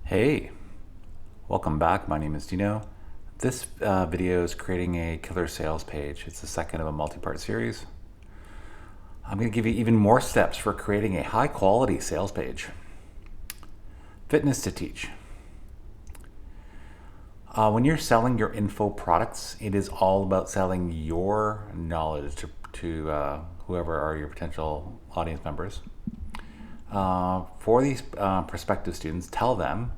Hey, welcome back. My name is Dino. This video is creating a killer sales page. It's the second of a multi-part series. I'm going to give you even more steps for creating a high quality sales page. Fitness to teach. When you're selling your info products, it is all about selling your knowledge to whoever are your potential audience members. For these prospective students, tell them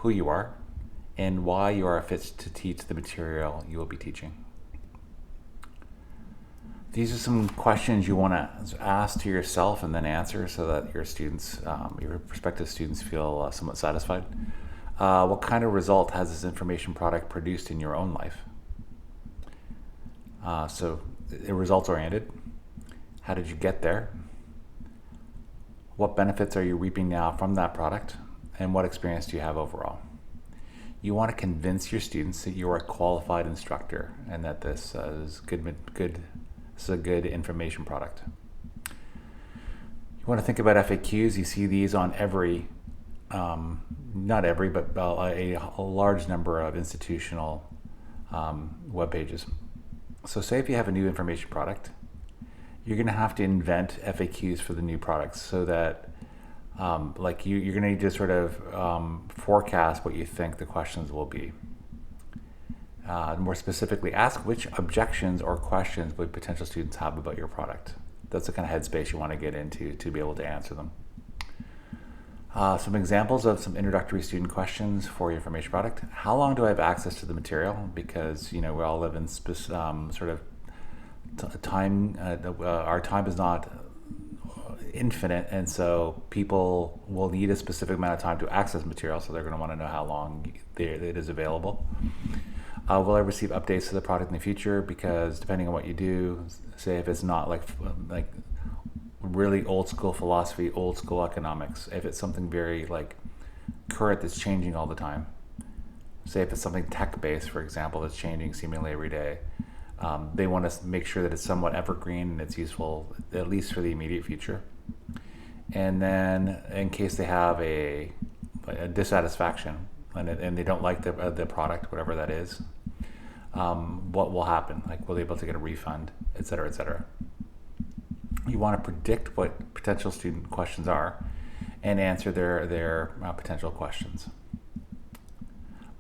who you are and why you are fit to teach the material you will be teaching. These are some questions you want to ask to yourself and then answer so that your students, your prospective students, feel somewhat satisfied. What kind of result has this information product produced in your own life? So results oriented. How did you get there? What benefits are you reaping now from that product? And what experience do you have overall? You want to convince your students that you are a qualified instructor and that this is this is a good information product. You want to think about FAQs. You see these on every, not every, but a large number of institutional web pages. So say if you have a new information product, you're going to have to invent FAQs for the new products so that you're going to need to sort of forecast what you think the questions will be. More specifically, ask which objections or questions would potential students have about your product. That's the kind of headspace you want to get into to be able to answer them. Some examples of some introductory student questions for your information product. How long do I have access to the material? Because we all live in sort of time. Our time is not infinite, and so people will need a specific amount of time to access material, so they're going to want to know how long it is available. Will I receive updates to the product in the future? Because depending on what you do, say if it's not like really old school philosophy, old school economics, if it's something very like current that's changing all the time, say if it's something tech based, for example, that's changing seemingly every day, they want to make sure that it's somewhat evergreen and it's useful at least for the immediate future. And then in case they have a dissatisfaction and they don't like the product, whatever that is, what will happen? Like, will they be able to get a refund, et cetera, et cetera. You want to predict what potential student questions are and answer their potential questions.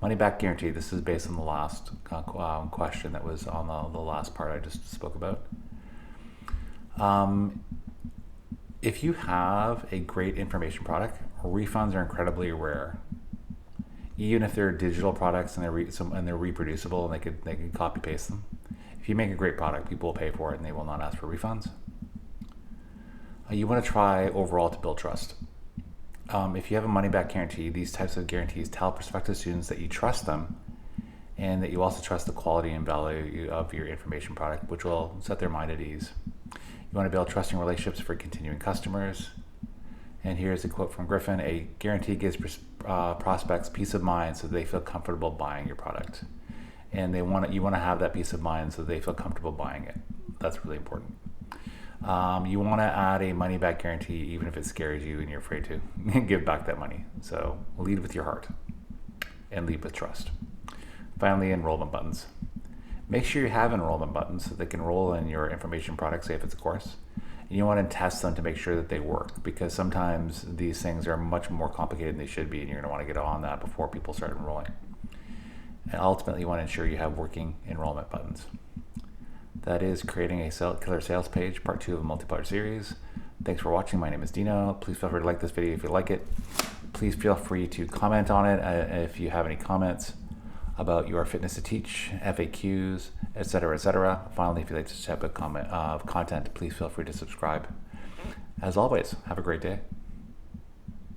Money back guarantee. This is based on the last question that was on the last part I just spoke about. If you have a great information product, refunds are incredibly rare. Even if they're digital products and they're reproducible and they can copy paste them. If you make a great product, people will pay for it and they will not ask for refunds. You want to try overall to build trust. If you have a money-back guarantee, these types of guarantees tell prospective students that you trust them and that you also trust the quality and value of your information product, which will set their mind at ease. You want to build trusting relationships for continuing customers. And here's a quote from Griffin: a guarantee gives prospects peace of mind so they feel comfortable buying your product. And you want to have that peace of mind so they feel comfortable buying it. That's really important. You want to add a money-back guarantee even if it scares you and you're afraid to give back that money. So lead with your heart and lead with trust. Finally, enrollment buttons. Make sure you have enrollment buttons so they can enroll in your information product, say if it's a course. And you want to test them to make sure that they work, because sometimes these things are much more complicated than they should be, and you're going to want to get on that before people start enrolling. And ultimately, you want to ensure you have working enrollment buttons. That is creating a killer sales page, part 2 of a multi-part series. Thanks for watching. My name is Dino. Please feel free to like this video if you like it. Please feel free to comment on it if you have any comments about your fitness to teach, FAQs, etc., etc. Finally, if you like this type of content, please feel free to subscribe. As always, have a great day.